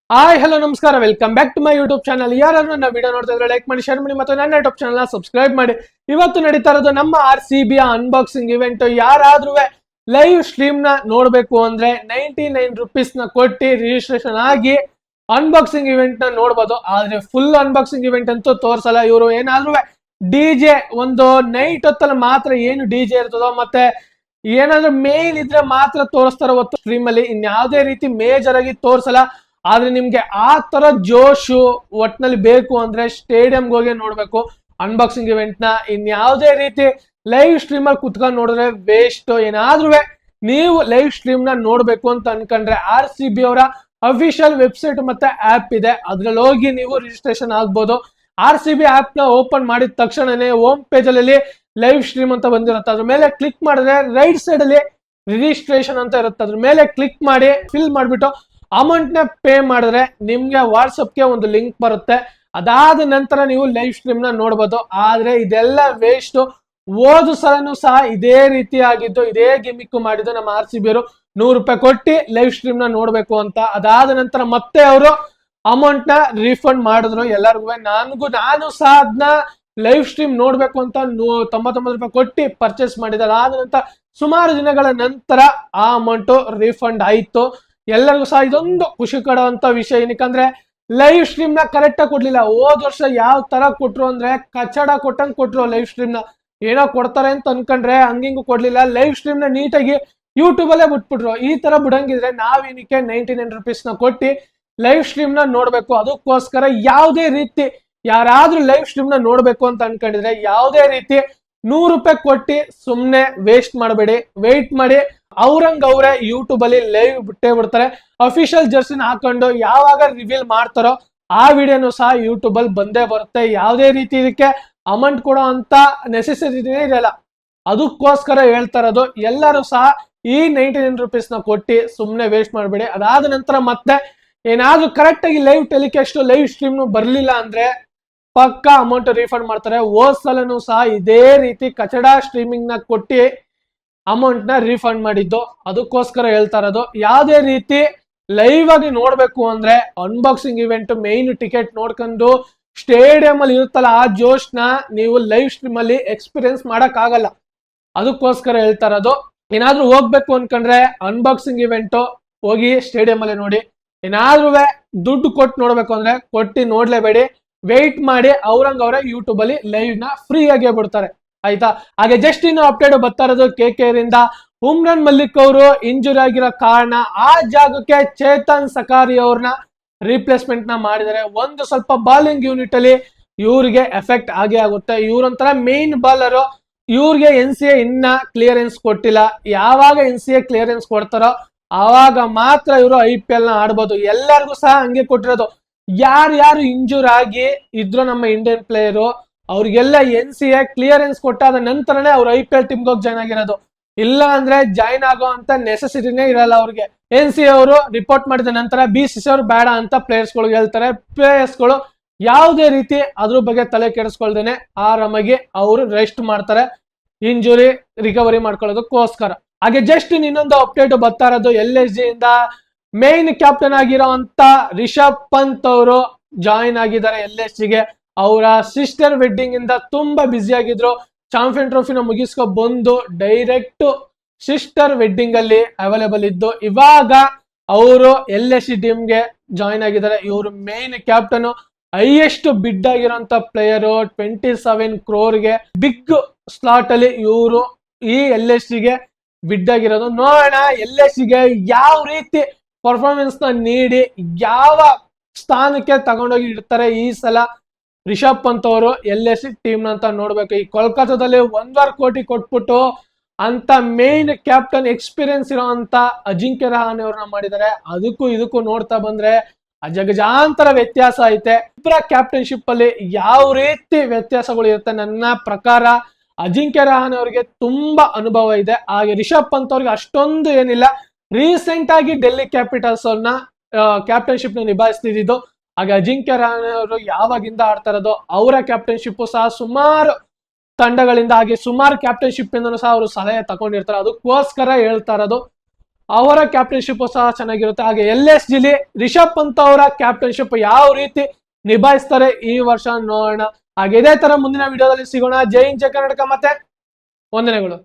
Hi hello ನಮಸ್ಕಾರ, welcome back to my YouTube channel. ಯಾರು ನನ್ನ ವಿಡಿಯೋ ನೋಡ್ತಾ ಇದ್ರೆ ಲೈಕ್ ಮಾಡಿ, ಶೇರ್ ಮಾಡಿ ಮತ್ತು ನನ್ನ ಯೂಟ್ಯೂಬ್ ಚಾನಲ್ ಸಬ್ಸ್ಕ್ರೈಬ್ ಮಾಡಿ. ಇವತ್ತು ನಡೀತಾ ಇರೋದು ನಮ್ಮ RCB ಅನ್ಬಾಕ್ಸಿಂಗ್ ಇವೆಂಟ್. ಯಾರಾದ್ರೂ ಲೈವ್ ಸ್ಟ್ರೀಮ್ ನ ನೋಡ್ಬೇಕು ಅಂದ್ರೆ 99 ರುಪೀಸ್ ನ ಕೊಟ್ಟು ರಿಜಿಸ್ಟ್ರೇಷನ್ ಆಗಿ ಅನ್ಬಾಕ್ಸಿಂಗ್ ಇವೆಂಟ್ ನ ನೋಡ್ಬೋದು. ಆದ್ರೆ ಫುಲ್ ಅನ್ಬಾಕ್ಸಿಂಗ್ ಇವೆಂಟ್ ಅಂತೂ ತೋರ್ಸಲ್ಲ. ಇವರು ಏನಾದ್ರೂ DJ ಒಂದು ನೈಟ್ ಹೊತ್ತಲ್ಲಿ ಮಾತ್ರ ಏನು DJ ಇರ್ತದೋ ಮತ್ತೆ ಏನಾದ್ರೂ ಮೇಲ್ ಇದ್ರೆ ಮಾತ್ರ ತೋರಿಸ್ತಾರ ಹೊತ್ತು ಸ್ಟ್ರೀಮ್ ಅಲ್ಲಿ. ಇನ್ಯಾವುದೇ ರೀತಿ ಮೇಜರ್ ಆಗಿ ತೋರ್ಸಲ್ಲ. ಆದ್ರೆ ನಿಮ್ಗೆ ಆ ತರ ಜೋಶು ಒಟ್ನಲ್ಲಿ ಬೇಕು ಅಂದ್ರೆ ಸ್ಟೇಡಿಯಂಗೆ ಹೋಗಿ ನೋಡ್ಬೇಕು ಅನ್ಬಾಕ್ಸಿಂಗ್ ಇವೆಂಟ್ ನ. ಇನ್ಯಾವುದೇ ರೀತಿ ಲೈವ್ ಸ್ಟ್ರೀಮ್ ಅಲ್ಲಿ ಕುತ್ಕೊಂಡು ನೋಡಿದ್ರೆ ವೇಸ್ಟ್. ಏನಾದ್ರೂ ನೀವು ಲೈವ್ ಸ್ಟ್ರೀಮ್ ನ ನೋಡ್ಬೇಕು ಅಂತ ಅನ್ಕೊಂಡ್ರೆ RCB ಅವರ ಅಫಿಷಿಯಲ್ ವೆಬ್ಸೈಟ್ ಮತ್ತೆ ಆಪ್ ಇದೆ, ಅದ್ರಲ್ಲಿ ಹೋಗಿ ನೀವು ರಿಜಿಸ್ಟ್ರೇಷನ್ ಆಗ್ಬೋದು. RCB ಆಪ್ ನ ಓಪನ್ ಮಾಡಿದ ತಕ್ಷಣನೇ ಹೋಮ್ ಪೇಜ್ ಅಲ್ಲಿ ಲೈವ್ ಸ್ಟ್ರೀಮ್ ಅಂತ ಬಂದಿರುತ್ತೆ. ಅದ್ರ ಮೇಲೆ ಕ್ಲಿಕ್ ಮಾಡಿದ್ರೆ ರೈಟ್ ಸೈಡ್ ಅಲ್ಲಿ ರಿಜಿಸ್ಟ್ರೇಷನ್ ಅಂತ ಇರುತ್ತೆ. ಅದ್ರ ಮೇಲೆ ಕ್ಲಿಕ್ ಮಾಡಿ ಫಿಲ್ ಮಾಡ್ಬಿಟ್ಟು ಅಮೌಂಟ್ ನ ಪೇ ಮಾಡಿದ್ರೆ ನಿಮ್ಗೆ ವಾಟ್ಸಪ್ಗೆ ಒಂದು ಲಿಂಕ್ ಬರುತ್ತೆ. ಅದಾದ ನಂತರ ನೀವು ಲೈವ್ ಸ್ಟ್ರೀಮ್ ನ ನೋಡ್ಬೋದು. ಆದ್ರೆ ಇದೆಲ್ಲ ವೇಸ್ಟ್. ಹೋದ ಸಲನು ಸಹ ಇದೇ ರೀತಿ ಆಗಿದ್ದು, ಇದೇ ಗಿಮಿಕ್ ಮಾಡಿದ್ದು ನಮ್ಮ RCB ಅವರು. 100 ರೂಪಾಯಿ ಕೊಟ್ಟು ಲೈವ್ ಸ್ಟ್ರೀಮ್ ನ ನೋಡ್ಬೇಕು ಅಂತ. ಅದಾದ ನಂತರ ಮತ್ತೆ ಅವರು ಅಮೌಂಟ್ ನ ರೀಫಂಡ್ ಮಾಡಿದ್ರು ಎಲ್ಲರಿಗೂ. ನಾನು ಸಹ ಅದನ್ನ ಲೈವ್ ಸ್ಟ್ರೀಮ್ ನೋಡ್ಬೇಕು ಅಂತ 99 ರೂಪಾಯಿ ಕೊಟ್ಟು ಪರ್ಚೇಸ್ ಮಾಡಿದ್ದಾರೆ. ಅದಾದ ನಂತರ ಸುಮಾರು ದಿನಗಳ ನಂತರ ಆ ಅಮೌಂಟ್ ರೀಫಂಡ್ ಆಯ್ತು ಎಲ್ಲರಿಗೂ ಸಹ. ಇದೊಂದು ಖುಷಿ ಕೊಡುವಂತ ವಿಷಯ. ಏನಕ್ಕಂದ್ರೆ ಲೈವ್ ಸ್ಟ್ರೀಮ್ ನ ಕರೆಕ್ಟ್ ಆಗಿ ಕೊಡ್ಲಿಲ್ಲ. ಹೋದ ವರ್ಷ ಯಾವ ತರ ಕೊಟ್ರು ಅಂದ್ರೆ ಕಚಡ ಕೊಟ್ಟಂಗ್ ಕೊಟ್ರು ಲೈವ್ ಸ್ಟ್ರೀಮ್ ನ. ಏನೋ ಕೊಡ್ತಾರೆ ಅಂತ ಅನ್ಕೊಂಡ್ರೆ ಹಂಗಿಂಗು ಕೊಡ್ಲಿಲ್ಲ. ಲೈವ್ ಸ್ಟ್ರೀಮ್ ನ ನೀಟಾಗಿ ಯೂಟ್ಯೂಬ್ ಅಲ್ಲೇ ಬಿಟ್ಬಿಟ್ರು. ಈ ತರ ಬಿಡಂಗಿದ್ರೆ ನಾವೇನಕ್ಕೆ 99 ರುಪೀಸ್ ನ ಕೊಟ್ಟು ಲೈವ್ ಸ್ಟ್ರೀಮ್ ನ ನೋಡ್ಬೇಕು? ಅದಕ್ಕೋಸ್ಕರ ಯಾವುದೇ ರೀತಿ ಯಾರಾದ್ರೂ ಲೈವ್ ಸ್ಟ್ರೀಮ್ ನ ನೋಡ್ಬೇಕು ಅಂತ ಅನ್ಕೊಂಡಿದ್ರೆ ಯಾವುದೇ ರೀತಿ 100 ರೂಪಾಯಿ ಕೊಟ್ಟು ಸುಮ್ನೆ ವೇಸ್ಟ್ ಮಾಡಬೇಡಿ, ವೇಟ್ ಮಾಡಿ. ಅವ್ರೇ ಯೂಟ್ಯೂಬ್ ಅಲ್ಲಿ ಲೈವ್ ಬಿಟ್ಟೇ ಬಿಡ್ತಾರೆ. ಅಫಿಷಿಯಲ್ ಜರ್ಸಿನ ಹಾಕೊಂಡು ಯಾವಾಗ ರಿವೀಲ್ ಮಾಡ್ತಾರೋ ಆ ವಿಡಿಯೋನು ಸಹ ಯೂಟ್ಯೂಬ್ ಅಲ್ಲಿ ಬಂದೇ ಬರುತ್ತೆ. ಯಾವುದೇ ರೀತಿ ಇದಕ್ಕೆ ಅಮೌಂಟ್ ಕೊಡೋ ಅಂತ ನೆಸೆಸಿಟಿನೇ ಇರಲ್ಲ. ಅದಕ್ಕೋಸ್ಕರ ಹೇಳ್ತಾ ಇರೋದು, ಎಲ್ಲರೂ ಸಹ ಈ 99 ರುಪೀಸ್ ನ ಕೊಟ್ಟು ಸುಮ್ನೆ ವೇಸ್ಟ್ ಮಾಡಬೇಡಿ. ಅದಾದ ನಂತರ ಮತ್ತೆ ಏನಾದ್ರೂ ಕರೆಕ್ಟ್ ಆಗಿ ಲೈವ್ ಟೆಲಿಕಾಸ್ಟ್ ಲೈವ್ ಸ್ಟ್ರೀಮ್ ಬರ್ಲಿಲ್ಲ ಅಂದ್ರೆ ಪಕ್ಕಾ ಅಮೌಂಟ್ ರೀಫಂಡ್ ಮಾಡ್ತಾರೆ. ಹೋದ್ ಸಲನು ಸಹ ಇದೇ ರೀತಿ ಕಚಡ ಸ್ಟ್ರೀಮಿಂಗ್ ನ ಕೊಟ್ಟು ಅಮೌಂಟ್ ನ ರೀಫಂಡ್ ಮಾಡಿದ್ದು. ಅದಕ್ಕೋಸ್ಕರ ಹೇಳ್ತಾ ಇರೋದು, ಯಾವುದೇ ರೀತಿ ಲೈವ್ ಆಗಿ ನೋಡ್ಬೇಕು ಅಂದ್ರೆ ಅನ್ಬಾಕ್ಸಿಂಗ್ ಇವೆಂಟ್ ಮೈನ್ ಟಿಕೆಟ್ ನೋಡ್ಕೊಂಡು ಸ್ಟೇಡಿಯಂ ಅಲ್ಲಿ ಇರುತ್ತಲ್ಲ ಆ ಜೋಶ್ ನ ನೀವು ಲೈವ್ ಸ್ಟ್ರೀಮ್ ಅಲ್ಲಿ ಎಕ್ಸ್ಪೀರಿಯನ್ಸ್ ಮಾಡಕ್ ಆಗಲ್ಲ. ಅದಕ್ಕೋಸ್ಕರ ಹೇಳ್ತಾ ಇರೋದು, ಏನಾದ್ರೂ ಹೋಗ್ಬೇಕು ಅನ್ಕೊಂಡ್ರೆ ಅನ್ಬಾಕ್ಸಿಂಗ್ ಇವೆಂಟ್ ಹೋಗಿ ಸ್ಟೇಡಿಯಂ ಅಲ್ಲಿ ನೋಡಿ. ಏನಾದ್ರೂ ದುಡ್ಡು ಕೊಟ್ಟು ನೋಡ್ಬೇಕು ಅಂದ್ರೆ ಕೊಟ್ಟು ನೋಡ್ಲೇಬೇಡಿ, ವೆಯ್ಟ್ ಮಾಡಿ. ಅವ್ರೇ ಯೂಟ್ಯೂಬ್ ಅಲ್ಲಿ ಲೈವ್ ನ ಫ್ರೀ ಆಗಿ ಬಿಡ್ತಾರೆ, ಆಯ್ತಾ? ಹಾಗೆ ಜಸ್ಟ್ ಇನ್ನು ಅಪ್ಡೇಟ್ ಬರ್ತಾ ಇರೋದು KKR ಇಂದ. ಉಮ್ರಾನ್ ಮಲ್ಲಿಕ್ ಅವರು ಇಂಜುರಿ ಆಗಿರೋ ಕಾರಣ ಆ ಜಾಗಕ್ಕೆ ಚೇತನ್ ಸಕಾರಿ ಅವ್ರನ್ನ ರಿಪ್ಲೇಸ್ಮೆಂಟ್ ನ ಮಾಡಿದ್ದಾರೆ. ಒಂದು ಸ್ವಲ್ಪ ಬಾಲಿಂಗ್ ಯೂನಿಟ್ ಅಲ್ಲಿ ಇವ್ರಿಗೆ ಎಫೆಕ್ಟ್ ಆಗೇ ಆಗುತ್ತೆ. ಇವ್ರೊಂಥರ ಮೇನ್ ಬಾಲರ್. ಇವ್ರಿಗೆ NCA ಇನ್ನ ಕ್ಲಿಯರೆನ್ಸ್ ಕೊಟ್ಟಿಲ್ಲ. ಯಾವಾಗ NCA ಕ್ಲಿಯರೆನ್ಸ್ ಕೊಡ್ತಾರೋ ಆವಾಗ ಮಾತ್ರ ಇವರು IPL ನ ಆಡ್ಬೋದು. ಎಲ್ಲರಿಗೂ ಸಹ ಹಂಗೆ ಕೊಟ್ಟಿರೋದು. ಯಾರು ಇಂಜೂರ್ ಆಗಿ ಇದ್ರು ನಮ್ಮ ಇಂಡಿಯನ್ ಪ್ಲೇಯರು ಅವ್ರಿಗೆಲ್ಲ NCA ಕ್ಲಿಯರೆನ್ಸ್ ಕೊಟ್ಟಾದ ನಂತರನೇ ಅವ್ರು IPL ಟೀಮ್ಗೆ ಹೋಗಿ ಜಾಯ್ನ್ ಆಗಿರೋದು. ಇಲ್ಲ ಅಂದ್ರೆ ಜಾಯ್ನ್ ಆಗೋ ಅಂತ ನೆಸೆಸಿಟಿನೇ ಇರಲ್ಲ ಅವ್ರಿಗೆ. NCA ಅವರು ರಿಪೋರ್ಟ್ ಮಾಡಿದ ನಂತರ BCCI ಅವರು ಬೇಡ ಅಂತ ಪ್ಲೇಯರ್ಸ್ ಗಳಿಗೆ ಹೇಳ್ತಾರೆ. ಪ್ಲೇಯರ್ಸ್ ಗಳು ಯಾವುದೇ ರೀತಿ ಅದ್ರ ಬಗ್ಗೆ ತಲೆ ಕೆಡಿಸ್ಕೊಳ್ದೇನೆ ಆರಾಮಾಗಿ ಅವರು ರೆಸ್ಟ್ ಮಾಡ್ತಾರೆ, ಇಂಜುರಿ ರಿಕವರಿ ಮಾಡ್ಕೊಳ್ಳೋದಕ್ಕೋಸ್ಕರ. ಹಾಗೆ ಜಸ್ಟ್ ಇನ್ನೊಂದು ಅಪ್ಡೇಟ್ ಬರ್ತಾ ಇರೋದು LSG ಇಂದ. ಮೇನ್ ಕ್ಯಾಪ್ಟನ್ ಆಗಿರೋಂತ ರಿಷಬ್ ಪಂತ್ ಅವರು ಜಾಯಿನ್ ಆಗಿದ್ದಾರೆ LSG ಗೆ. ಅವರ ಸಿಸ್ಟರ್ ವೆಡ್ಡಿಂಗ್ ಇಂದ ತುಂಬಾ ಬ್ಯುಸಿ ಆಗಿದ್ರು. ಚಾಂಪಿಯನ್ ಟ್ರೋಫಿನ ಮುಗಿಸ್ಕೊ ಬಂದು ಡೈರೆಕ್ಟ್ ಸಿಸ್ಟರ್ ವೆಡ್ಡಿಂಗ್ ಅಲ್ಲಿ ಅವೈಲೇಬಲ್ ಇದ್ದು ಇವಾಗ ಅವರು LSG ಟೀಮ್ ಗೆ ಜಾಯಿನ್ ಆಗಿದ್ದಾರೆ. ಇವರು ಮೇನ್ ಕ್ಯಾಪ್ಟನ್, ಹೈಯೆಸ್ಟ್ ಬಿಡ್ ಆಗಿರೋಂತ ಪ್ಲೇಯರ್ 27 ಕ್ರೋರ್ಗೆ ಬಿಗ್ ಸ್ಲಾಟ್ ಅಲ್ಲಿ ಇವರು ಈ LSG ಗೆ ಬಿಡ್ ಆಗಿರೋದು. ನೋಡೋಣ LSG ಗೆ ಯಾವ ರೀತಿ ಪರ್ಫಾರ್ಮೆನ್ಸ್ ನ ನೀಡಿ ಯಾವ ಸ್ಥಾನಕ್ಕೆ ತಗೊಂಡೋಗಿ ಇಡ್ತಾರೆ ಈ ಸಲ ರಿಷಬ್ ಪಂತ್ ಅವರು LSG ಟೀಮ್ ಅಂತ ನೋಡ್ಬೇಕು. ಈ ಕೋಲ್ಕತ್ತಾದಲ್ಲಿ 1.5 ಕೋಟಿ ಕೊಟ್ಬಿಟ್ಟು ಅಂತ ಮೇನ್ ಕ್ಯಾಪ್ಟನ್ ಎಕ್ಸ್ಪೀರಿಯನ್ಸ್ ಇರೋಂತ ಅಜಿಂಕ್ಯ ರಹಾನೆ ಅವ್ರನ್ನ ಮಾಡಿದ್ದಾರೆ. ಅದಕ್ಕೂ ಇದಕ್ಕೂ ನೋಡ್ತಾ ಬಂದ್ರೆ ಅಜಗಜಾಂತರ ವ್ಯತ್ಯಾಸ ಐತೆ. ಇಬ್ಬರ ಕ್ಯಾಪ್ಟನ್ಶಿಪ್ ಅಲ್ಲಿ ಯಾವ ರೀತಿ ವ್ಯತ್ಯಾಸಗಳು ಇರುತ್ತೆ. ನನ್ನ ಪ್ರಕಾರ ಅಜಿಂಕ್ಯ ರಹಾನೆ ಅವರಿಗೆ ತುಂಬಾ ಅನುಭವ ಇದೆ, ಹಾಗೆ ರಿಷಬ್ ಪಂತ್ ಅವ್ರಿಗೆ ಅಷ್ಟೊಂದು ಏನಿಲ್ಲ. ರೀಸೆಂಟ್ ಆಗಿ ಡೆಲ್ಲಿ ಕ್ಯಾಪಿಟಲ್ಸ್ ಅವ್ರನ್ನ ಕ್ಯಾಪ್ಟನ್ಶಿಪ್ ನ ನಿಭಾಯಿಸ್ತಿದ್ದು. ಹಾಗೆ ಅಜಿಂಕ್ಯ ರಹಾನೆ ಅವರು ಯಾವಾಗಿಂದ ಆಡ್ತಾ ಇರೋದು, ಅವರ ಕ್ಯಾಪ್ಟನ್ಶಿಪ್ ಸಹ ಸುಮಾರು ತಂಡಗಳಿಂದ ಹಾಗೆ ಸುಮಾರು ಕ್ಯಾಪ್ಟನ್ಶಿಪ್ ಇಂದನೂ ಸಹ ಅವರು ಸಲಹೆ ತಗೊಂಡಿರ್ತಾರೆ. ಅದಕ್ಕೋಸ್ಕರ ಹೇಳ್ತಾ ಇರೋದು, ಅವರ ಕ್ಯಾಪ್ಟನ್ಶಿಪ್ ಸಹ ಚೆನ್ನಾಗಿರುತ್ತೆ. ಹಾಗೆ LSG ರಿಷಬ್ ಪಂತ್ ಅವರ ಕ್ಯಾಪ್ಟನ್ಶಿಪ್ ಯಾವ ರೀತಿ ನಿಭಾಯಿಸ್ತಾರೆ ಈ ವರ್ಷ ನೋಡೋಣ. ಹಾಗೆ ಇದೇ ತರ ಮುಂದಿನ ವಿಡಿಯೋದಲ್ಲಿ ಸಿಗೋಣ. ಜೈ ಹಿಂದ್, ಜೈ ಕರ್ನಾಟಕ, ಮತ್ತೆ ವಂದನೆಗಳು.